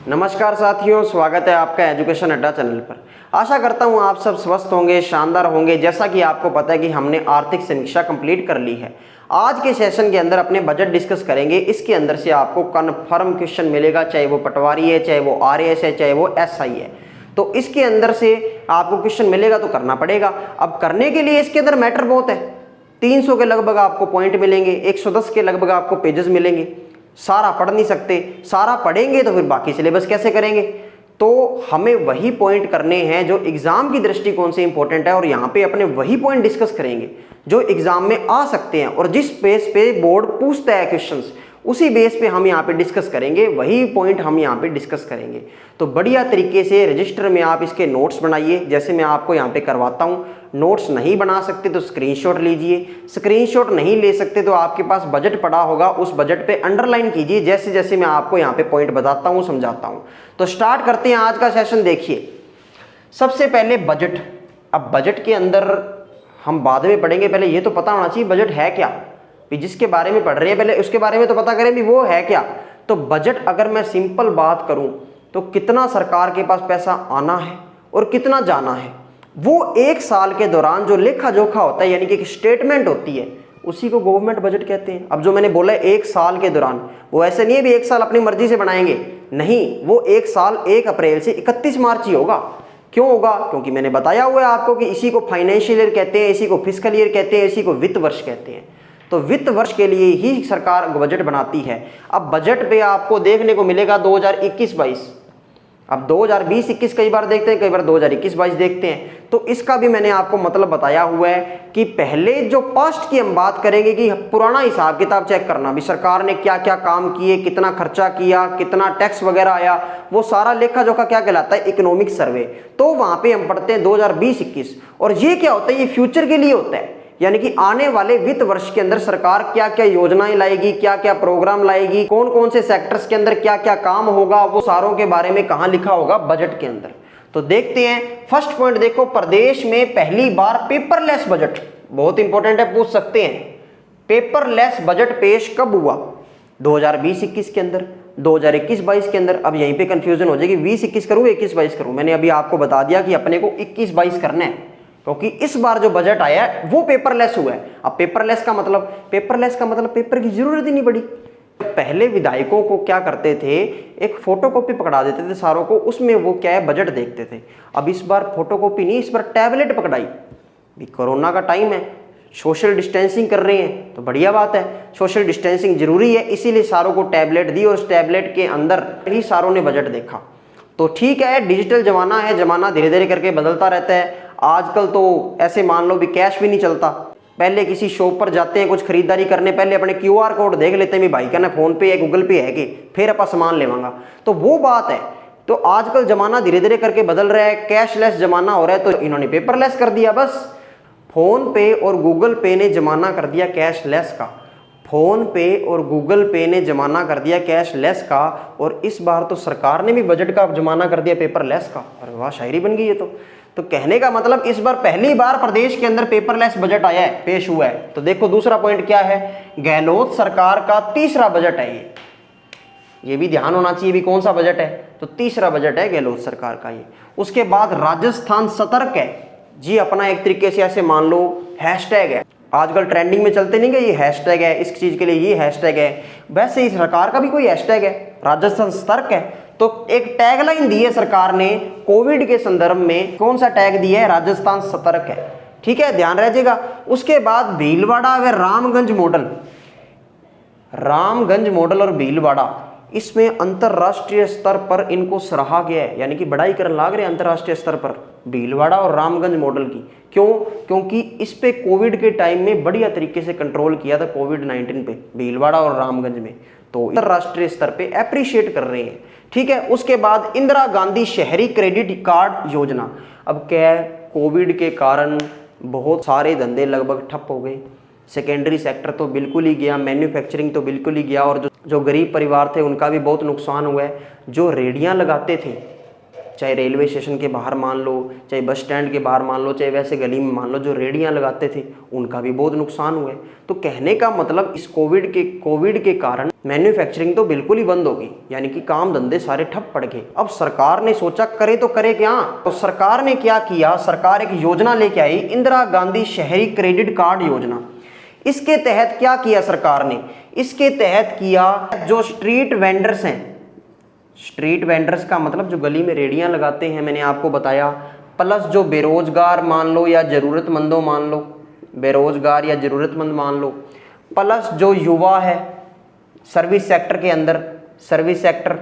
नमस्कार साथियों, स्वागत है आपका एजुकेशन अड्डा चैनल पर। आशा करता हूं आप सब स्वस्थ होंगे, शानदार होंगे। जैसा कि आपको पता है कि हमने आर्थिक समीक्षा कंप्लीट कर ली है। आज के सेशन के अंदर अपने बजट डिस्कस करेंगे। इसके अंदर से आपको कन्फर्म क्वेश्चन मिलेगा, चाहे वो पटवारी है, चाहे वो आरएएस है, चाहे वो एसआई है। तो इसके अंदर से आपको क्वेश्चन मिलेगा तो करना पड़ेगा। अब करने के लिए इसके अंदर मैटर बहुत है। 300 के लगभग आपको पॉइंट मिलेंगे, 110 के लगभग आपको पेजेस मिलेंगे। सारा पढ़ नहीं सकते, सारा पढ़ेंगे तो फिर बाकी सिलेबस कैसे करेंगे। तो हमें वही पॉइंट करने हैं जो एग्जाम की दृष्टिकोण से इंपॉर्टेंट है, और यहाँ पे अपने वही पॉइंट डिस्कस करेंगे जो एग्जाम में आ सकते हैं और जिस बेस पे बोर्ड पूछता है क्वेश्चंस, उसी बेस पे हम यहाँ पे डिस्कस करेंगे। वही पॉइंट हम यहाँ पे डिस्कस करेंगे। तो बढ़िया तरीके से रजिस्टर में आप इसके नोट्स बनाइए, जैसे मैं आपको यहाँ पे करवाता हूँ। नोट्स नहीं बना सकते तो स्क्रीनशॉट लीजिए, स्क्रीनशॉट नहीं ले सकते तो आपके पास बजट पड़ा होगा, उस बजट पे अंडरलाइन कीजिए, जैसे जैसे मैं आपको यहाँ पे पॉइंट बताता हूँ, समझाता हूँ। तो स्टार्ट करते हैं आज का सेशन। देखिए, सबसे पहले बजट। अब बजट के अंदर हम बाद में पढ़ेंगे, पहले ये तो पता होना चाहिए बजट है क्या। जिसके बारे में पढ़ रहे हैं पहले उसके बारे में तो पता करें भी वो है क्या। तो बजट अगर मैं सिंपल बात करूं तो कितना सरकार के पास पैसा आना है और कितना जाना है, वो एक साल के दौरान जो लेखा जोखा होता है, यानी कि एक स्टेटमेंट होती है, उसी को गवर्नमेंट बजट कहते हैं। अब जो मैंने बोला है एक साल के दौरान, वो ऐसे नहीं है भी एक साल अपनी मर्जी से बनाएंगे, नहीं, वो एक साल 1 अप्रैल से 31 मार्च ही होगा। क्यों होगा? क्योंकि मैंने बताया हुआ है आपको कि इसी को फाइनेंशियल ईयर कहते हैं, इसी को फिस्कल ईयर कहते हैं, इसी को वित्त वर्ष कहते हैं। तो वित्त वर्ष के लिए ही सरकार बजट बनाती है। अब बजट पे आपको देखने को मिलेगा 2021-22। अब 2020-21 कई बार देखते हैं, कई बार 2021-22 देखते हैं। तो इसका भी मैंने आपको मतलब बताया हुआ है कि पहले जो पास्ट की हम बात करेंगे कि पुराना हिसाब किताब चेक करना भी, सरकार ने क्या क्या काम किए, कितना खर्चा किया, कितना टैक्स वगैरह आया, वो सारा लेखा जोखा क्या कहलाता है? Economic survey. तो वहां पे हम पढ़ते हैं 2020-21। और ये क्या होता है? ये फ्यूचर के लिए होता है, यानी कि आने वाले वित्त वर्ष के अंदर सरकार क्या क्या योजनाएं लाएगी, क्या क्या प्रोग्राम लाएगी, कौन कौन से सेक्टर्स के अंदर क्या क्या काम होगा, वो सारों के बारे में कहां लिखा होगा? बजट के अंदर। तो देखते हैं फर्स्ट पॉइंट। देखो, प्रदेश में पहली बार पेपरलेस बजट, बहुत इंपॉर्टेंट है, पूछ सकते हैं। पेपरलेस बजट पेश कब हुआ? 2020-21 के अंदर, 2021-22 के अंदर। अब यहीं पे कंफ्यूजन हो जाएगी, 20-21 करूं 21-22 करूं। मैंने अभी आपको बता दिया कि अपने को 21-22 करना है, क्योंकि इस बार जो बजट आया है वो पेपरलेस हुआ है। अब पेपरलेस का मतलब पेपर की जरूरत ही नहीं पड़ी। पहले विधायकों को क्या करते थे, एक फोटोकॉपी पकड़ा देते थे सारों को, उसमें वो क्या है बजट देखते थे। अब इस बार फोटोकॉपी नहीं, इस बार टैबलेट पकड़ाई। भी कोरोना का टाइम है, सोशल डिस्टेंसिंग कर रहे हैं, तो बढ़िया बात है, सोशल डिस्टेंसिंग जरूरी है, इसीलिए सारों को टैबलेट दी और उस टैबलेट के अंदर ही सारों ने बजट देखा। तो ठीक है, डिजिटल जमाना है, जमाना धीरे धीरे करके बदलता रहता है। आजकल तो ऐसे मान लो भी कैश भी नहीं चलता। पहले किसी शॉप पर जाते हैं कुछ खरीदारी करने, पहले अपने क्यूआर कोड देख लेते हैं भी भाई का ना फोन पे है, गूगल पे है कि, फिर अपन सामान लेवांगा। तो वो बात है। तो आजकल जमाना धीरे धीरे करके बदल रहा है, कैशलेस जमाना हो रहा है, तो इन्होंने पेपरलेस कर दिया। बस फोन पे और गूगल पे ने जमाना कर दिया कैशलेस का। फोन पे और गूगल पे ने जमाना कर दिया कैशलेस का, और इस बार तो सरकार ने भी बजट का जमाना कर दिया पेपरलेस का। अरे वाह, शायरी बन गई ये तो कहने का मतलब इस बार पहली बार प्रदेश के अंदर पेपरलेस बजट आया है, पेश हुआ है। तो देखो दूसरा पॉइंट क्या है, गहलोत सरकार का तीसरा बजट है ये भी ध्यान होना चाहिए भी कौन सा बजट है। तो तीसरा बजट है गहलोत सरकार का ये। उसके बाद राजस्थान सतर्क है जी, अपना एक तरीके से ऐसे मान लो हैशटैग है, आजकल ट्रेंडिंग में चलते नहीं गए, ये हैशटैग है, इस चीज के लिए ये हैशटैग है। वैसे ही सरकार का भी कोई हैशटैग है, राजस्थान सतर्क है। तो एक टैगलाइन दी है सरकार ने कोविड के संदर्भ में, कौन सा टैग दिया है? राजस्थान सतर्क है। ठीक है, ध्यान रह जाएगा। उसके बाद भीलवाड़ा व रामगंज मॉडल और भीलवाड़ा, इसमें अंतरराष्ट्रीय स्तर पर इनको सराहा गया है, यानी कि बड़ाई करने लाग रहे हैं अंतरराष्ट्रीय स्तर पर भीलवाड़ा और रामगंज मॉडल की। क्यों? क्योंकि इस पे कोविड के टाइम में बढ़िया तरीके से कंट्रोल किया था, कोविड-19 पे, भीलवाड़ा और रामगंज में। तो अंतरराष्ट्रीय स्तर पे एप्रिशिएट कर रहे हैं। ठीक है। उसके बाद इंदिरा गांधी शहरी क्रेडिट कार्ड योजना। अब क्या है, कोविड के कारण बहुत सारे धंधे लगभग ठप हो गए, सेकेंडरी सेक्टर तो बिल्कुल ही गया, मैन्युफैक्चरिंग तो बिल्कुल ही गया, और जो गरीब परिवार थे उनका भी बहुत नुकसान हुआ है। जो रेडियां लगाते थे, चाहे रेलवे स्टेशन के बाहर मान लो, चाहे बस स्टैंड के बाहर मान लो, चाहे वैसे गली में मान लो, जो रेहड़ियाँ लगाते थे उनका भी बहुत नुकसान हुआ है। तो कहने का मतलब इस कोविड के कारण मैन्युफैक्चरिंग तो बिल्कुल ही बंद होगी, यानी कि काम धंधे सारे ठप पड़ गए। अब सरकार ने सोचा करे तो करे क्या, तो सरकार ने क्या किया, सरकार एक योजना लेके आई, इंदिरा गांधी शहरी क्रेडिट कार्ड योजना। इसके तहत क्या किया सरकार ने, इसके तहत किया जो स्ट्रीट वेंडर्स हैं, स्ट्रीट वेंडर्स का मतलब जो गली में रेहड़ियां लगाते हैं, मैंने आपको बताया, प्लस जो बेरोजगार मान लो या ज़रूरतमंदों मान लो, बेरोजगार या ज़रूरतमंद मान लो, प्लस जो युवा है सर्विस सेक्टर के अंदर, सर्विस सेक्टर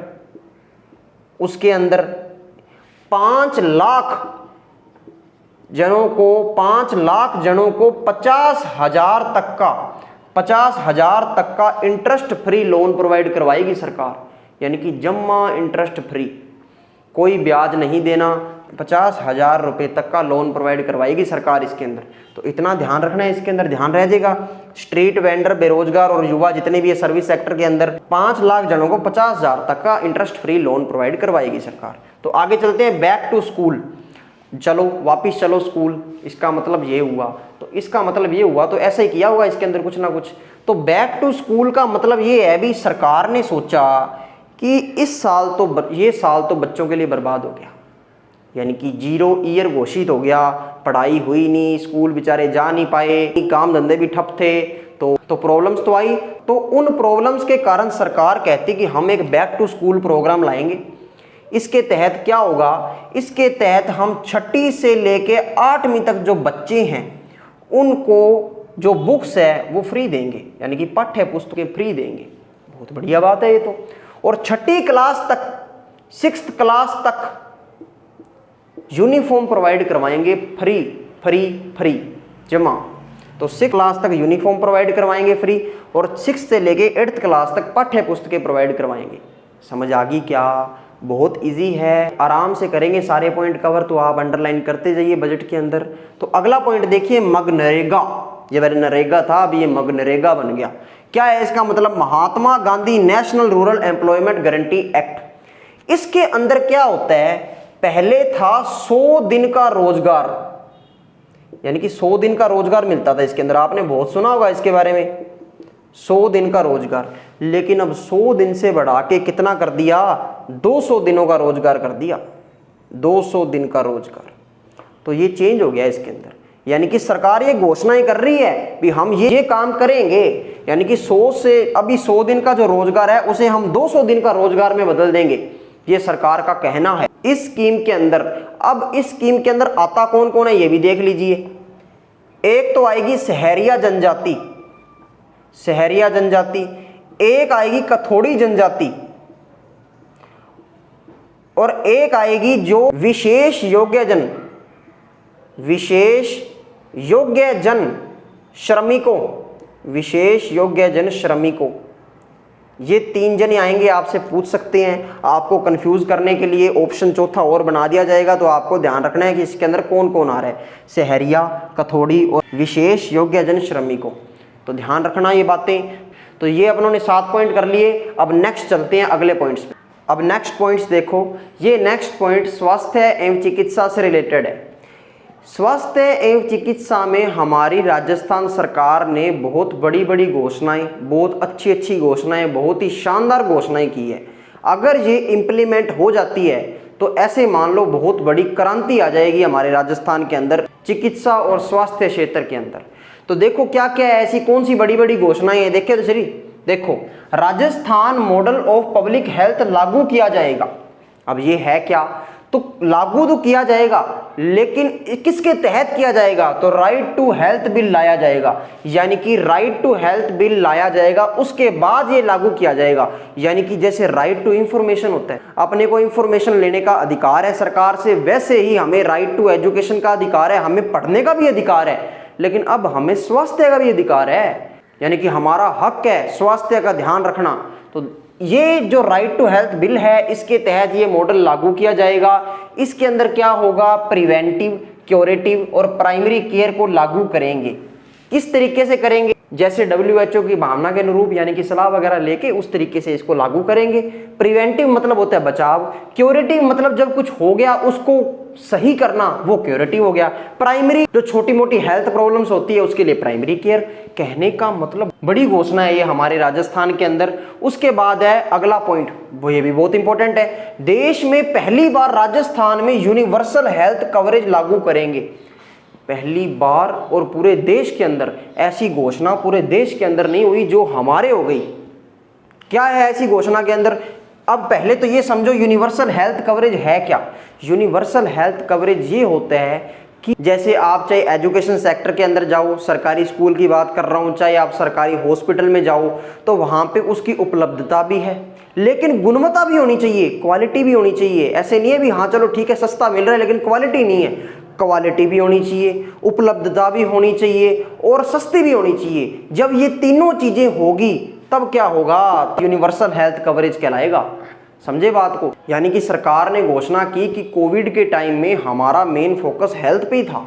उसके अंदर 5 लाख जनों को 50,000 तक का इंटरेस्ट फ्री लोन प्रोवाइड करवाएगी सरकार, यानी कि जमा इंटरेस्ट फ्री, कोई ब्याज नहीं देना, 50,000 रुपये तक का लोन प्रोवाइड करवाएगी सरकार इसके अंदर। तो इतना ध्यान रखना है, इसके अंदर ध्यान रह जाएगा। स्ट्रीट वेंडर, बेरोजगार और युवा जितने भी है सर्विस सेक्टर के अंदर 5 लाख जनों को 50,000 तक का इंटरेस्ट फ्री लोन प्रोवाइड करवाएगी सरकार। तो आगे चलते हैं, बैक टू स्कूल, चलो वापिस चलो स्कूल, इसका मतलब ये हुआ, तो इसका मतलब ये हुआ, तो ऐसा ही किया होगा इसके अंदर कुछ ना कुछ। तो बैक टू स्कूल का मतलब ये है भी सरकार ने सोचा कि इस साल तो ये साल तो बच्चों के लिए बर्बाद हो गया, यानी कि 0 ईयर घोषित हो गया, पढ़ाई हुई नहीं, स्कूल बेचारे जा नहीं पाए, काम धंधे भी ठप थे, तो प्रॉब्लम्स तो आई। तो उन प्रॉब्लम्स के कारण सरकार कहती कि हम एक बैक टू स्कूल प्रोग्राम लाएंगे। इसके तहत क्या होगा, इसके तहत हम 6ठी से लेके 8वीं तक जो बच्चे हैं उनको जो बुक्स है वो फ्री देंगे, यानी कि पाठ्य पुस्तकें फ्री देंगे। बहुत बढ़िया बात है ये तो। और 6ठी क्लास तक, 6th क्लास तक यूनिफॉर्म प्रोवाइड करवाएंगे फ्री जमा। तो 6th क्लास तक यूनिफॉर्म प्रोवाइड करवाएंगे फ्री, और 6th से लेके 8th क्लास तक पाठ्य पुस्तकें प्रोवाइड करवाएंगे। समझ आ गई क्या? बहुत इजी है, आराम से करेंगे सारे पॉइंट कवर, तो आप अंडरलाइन करते जाइए बजट के अंदर। तो अगला पॉइंट देखिए, मगनरेगा। ये मेरे नरेगा था, अब ये मगनरेगा बन गया। क्या है इसका मतलब? Mahatma Gandhi national rural employment guarantee act. इसके अंदर क्या होता है, पहले था 100 दिन का रोजगार, यानी कि 100 दिन का रोजगार मिलता था इसके अंदर, आपने बहुत सुना होगा इसके बारे में, 100 दिन का रोजगार। लेकिन अब 100 दिन से बढ़ा के कितना कर दिया, 200 दिनों का रोजगार कर दिया, 200 दिन का रोजगार। तो ये चेंज हो गया इसके अंदर, यानी कि सरकार ये घोषणाएं कर रही है कि हम ये काम करेंगे, यानी कि 100 से अभी 100 दिन का जो रोजगार है उसे हम 200 दिन का रोजगार में बदल देंगे, ये सरकार का कहना है इस स्कीम के अंदर। अब इस स्कीम के अंदर आता कौन कौन है ये भी देख लीजिए। एक तो आएगी सहरिया जनजाति, सहरिया जनजाति, एक आएगी कथोड़ी जनजाति, और एक आएगी जो विशेष योग्य जन श्रमिकों, विशेष योग्य जन श्रमिकों। ये 3 जने आएंगे, आपसे पूछ सकते हैं, आपको कंफ्यूज करने के लिए ऑप्शन चौथा और बना दिया जाएगा। तो आपको ध्यान रखना है कि इसके अंदर कौन कौन आ रहा है, सहरिया, कथोड़ी और विशेष योग्य जन श्रमिकों। तो ध्यान रखना ये बातें। तो ये अपनों ने 7 पॉइंट कर लिए। अब नेक्स्ट चलते हैं अगले पॉइंट्स पे। अब नेक्स्ट पॉइंट्स देखो, ये नेक्स्ट पॉइंट स्वास्थ्य एवं चिकित्सा से रिलेटेड है। स्वास्थ्य एवं चिकित्सा में हमारी राजस्थान सरकार ने बहुत बड़ी बड़ी घोषणाएं, बहुत अच्छी घोषणाएं, बहुत ही शानदार घोषणाएं की है। अगर ये इम्प्लीमेंट हो जाती है तो ऐसे मान लो बहुत बड़ी क्रांति आ जाएगी हमारे राजस्थान के अंदर चिकित्सा और स्वास्थ्य क्षेत्र के अंदर। तो देखो क्या क्या है, ऐसी कौन सी बड़ी बड़ी घोषणाएं हैं, देखिए तो सही। देखो, Rajasthan model of public health लागू किया जाएगा। अब ये है क्या, तो लागू तो किया जाएगा, लेकिन किसके तहत किया जाएगा, तो राइट टू हेल्थ बिल लाया जाएगा, यानी कि राइट टू हेल्थ बिल लाया जाएगा, उसके बाद ये लागू किया जाएगा। यानी कि जैसे राइट टू इंफॉर्मेशन होता है, अपने को इंफॉर्मेशन लेने का अधिकार है सरकार से, वैसे ही हमें राइट टू एजुकेशन का अधिकार है, हमें पढ़ने का भी अधिकार है, लेकिन अब हमें स्वास्थ्य का भी अधिकार है, यानी कि हमारा हक है स्वास्थ्य का ध्यान रखना। तो ये जो राइट टू हेल्थ बिल है, इसके तहत ये मॉडल लागू किया जाएगा। इसके अंदर क्या होगा, प्रिवेंटिव, क्यूरेटिव और प्राइमरी केयर को लागू करेंगे। किस तरीके से करेंगे, जैसे WHO की भावना के अनुरूप यानी कि सलाह वगैरह लेके उस तरीके से इसको लागू करेंगे। प्रिवेंटिव मतलब होता है बचाव, क्यूरेटिव मतलब जब कुछ हो गया उसको सही करना, वो क्यूरेटिव हो गया। प्राइमरी जो छोटी मोटी हेल्थ प्रॉब्लम्स होती है उसके लिए प्राइमरी केयर। कहने का मतलब बड़ी घोषणा है ये हमारे राजस्थान के अंदर। उसके बाद है अगला पॉइंट, वो ये भी बहुत इंपॉर्टेंट है, देश में पहली बार राजस्थान में यूनिवर्सल हेल्थ कवरेज लागू करेंगे। पहली बार, और पूरे देश के अंदर ऐसी घोषणा पूरे देश के अंदर नहीं हुई जो हमारे हो गई। क्या है ऐसी घोषणा के अंदर? अब पहले तो ये समझो यूनिवर्सल हेल्थ कवरेज है क्या। यूनिवर्सल हेल्थ कवरेज ये होता है कि जैसे आप चाहे एजुकेशन सेक्टर के अंदर जाओ, सरकारी स्कूल की बात कर रहा हूँ, चाहे आप सरकारी हॉस्पिटल में जाओ, तो वहाँ पे उसकी उपलब्धता भी है, लेकिन गुणवत्ता भी होनी चाहिए, क्वालिटी भी होनी चाहिए। ऐसे नहीं है भी हाँ चलो ठीक है सस्ता मिल रहा है लेकिन क्वालिटी नहीं है। क्वालिटी भी होनी चाहिए, उपलब्धता भी होनी चाहिए और सस्ती भी होनी चाहिए। जब ये तीनों चीजें होगी तब क्या होगा, यूनिवर्सल हेल्थ कवरेज कहलाएगा। समझे बात को? यानी कि सरकार ने घोषणा की कि कोविड के टाइम में हमारा मेन फोकस हेल्थ पे ही था।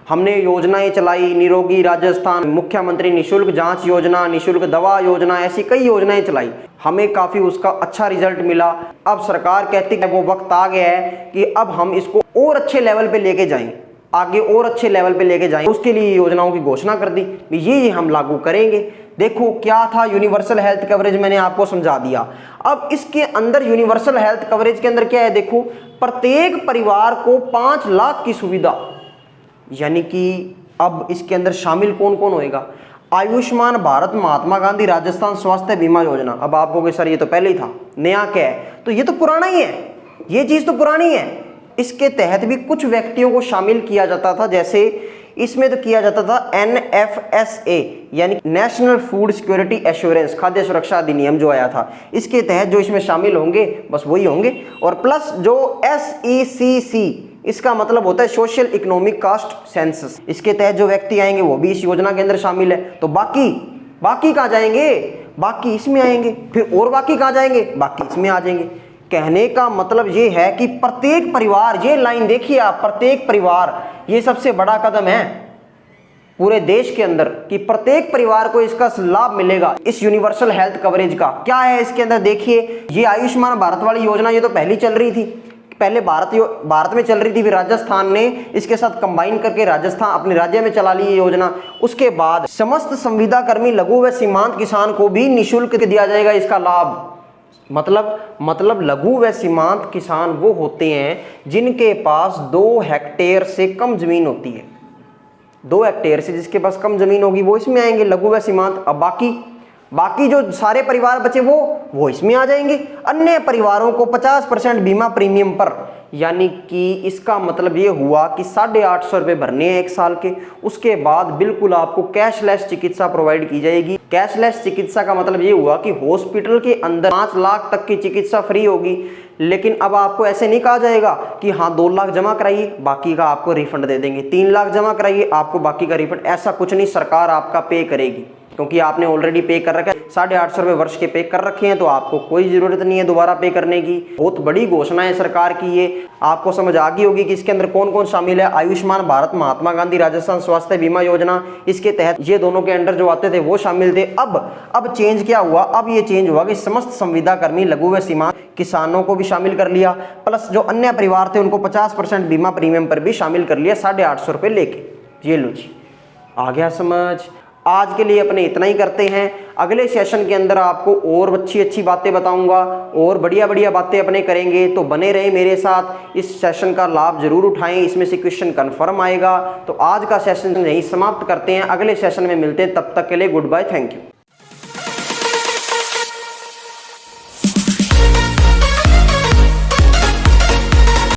हमने योजनाएं चलाई, निरोगी राजस्थान, मुख्यमंत्री निशुल्क जांच योजना, निशुल्क दवा योजना, ऐसी कई योजनाएं चलाई। हमें काफी उसका अच्छा रिजल्ट मिला। अब सरकार कहती है वो वक्त आ गया है कि अब हम इसको और अच्छे लेवल पे लेके जाएं, आगे और अच्छे लेवल पे लेके जाएं। उसके लिए योजनाओं की घोषणा कर दी, ये हम लागू करेंगे। देखो क्या था यूनिवर्सल हेल्थ कवरेज, मैंने आपको समझा दिया। अब इसके अंदर यूनिवर्सल हेल्थ कवरेज के अंदर क्या है, देखो प्रत्येक परिवार को 5 लाख की सुविधा, यानी कि अब इसके अंदर शामिल कौन कौन होएगा? आयुष्मान भारत महात्मा गांधी राजस्थान स्वास्थ्य बीमा योजना। अब आप कहोगे सर ये तो पहले ही था, नया क्या है? तो ये तो पुराना ही है, ये चीज तो पुरानी है। इसके तहत भी कुछ व्यक्तियों को शामिल किया जाता था, जैसे इसमें तो किया जाता था NFSA यानी नेशनल फूड सिक्योरिटी एश्योरेंस, खाद्य सुरक्षा अधिनियम जो आया था, इसके तहत जो इसमें शामिल होंगे बस वही होंगे। और प्लस जो SECC, इसका मतलब होता है सोशल इकोनॉमिक कास्ट सेंसस, इसके तहत जो व्यक्ति आएंगे वो भी इस योजना के अंदर शामिल है। तो बाकी कहाँ जाएंगे? बाकी इसमें आएंगे। फिर और बाकी कहाँ जाएंगे? बाकी इसमें आ जाएंगे। कहने का मतलब ये है कि प्रत्येक परिवार, ये लाइन देखिए आप, प्रत्येक परिवार, ये सबसे बड़ा कदम है पूरे देश के अंदर कि प्रत्येक परिवार को इसका लाभ मिलेगा इस यूनिवर्सल हेल्थ कवरेज का। क्या है इसके अंदर देखिए, ये आयुष्मान भारत वाली योजना ये तो पहले चल रही थी, पहले भारत में चल रही थी, फिर राजस्थान ने इसके साथ कंबाइन करके राजस्थान अपने राज्य में चला ली ये योजना। उसके बाद समस्त संविदा कर्मी, लघु व सीमांत किसान को भी निःशुल्क दिया जाएगा इसका लाभ। मतलब लघु व सीमांत किसान वो होते हैं जिनके पास 2 हेक्टेयर से कम जमीन होती है। 2 हेक्टेयर से जिसके पास कम जमीन होगी वो इसमें आएंगे, लघु व सीमांत। अब बाकी जो सारे परिवार बचे वो इसमें आ जाएंगे। अन्य परिवारों को 50% बीमा प्रीमियम पर, यानी कि इसका मतलब ये हुआ कि 850 रुपये भरने हैं 1 साल के। उसके बाद बिल्कुल आपको कैशलेस चिकित्सा प्रोवाइड की जाएगी। कैशलेस चिकित्सा का मतलब ये हुआ कि हॉस्पिटल के अंदर 5 लाख तक की चिकित्सा फ्री होगी। लेकिन अब आपको ऐसे नहीं कहा जाएगा कि हाँ 2 लाख जमा कराइए बाकी का आपको रिफंड दे देंगे, 3 लाख जमा कराइए आपको बाकी का रिफंड, ऐसा कुछ नहीं, सरकार आपका पे करेगी क्योंकि आपने ऑलरेडी पे कर रखा है। 850 रुपये वर्ष के पे कर रखे हैं तो आपको कोई जरूरत नहीं है दोबारा पे करने की। बहुत बड़ी घोषणा है सरकार की ये, आपको समझ आ गई होगी कि इसके अंदर कौन कौन शामिल है। आयुष्मान भारत महात्मा गांधी राजस्थान स्वास्थ्य बीमा योजना, इसके तहत ये दोनों के अंडर जो आते थे वो शामिल थे। अब चेंज क्या हुआ? अब ये चेंज हुआ कि समस्त संविदा कर्मी, लघु व सीमांत किसानों को भी शामिल कर लिया, प्लस जो अन्य परिवार थे उनको 50% बीमा प्रीमियम पर भी शामिल कर लिया 850 रुपये लेके। ये लो जी, आ गया समझ। आज के लिए अपने इतना ही करते हैं। अगले सेशन के अंदर आपको और अच्छी बातें बताऊंगा और बढ़िया बातें अपने करेंगे, तो बने रहे मेरे साथ। इस सेशन का लाभ जरूर उठाएं, इसमें से क्वेश्चन कंफर्म आएगा। तो आज का सेशन यहीं समाप्त करते हैं, अगले सेशन में मिलते हैं, तब तक के लिए गुड बाय, थैंक यू।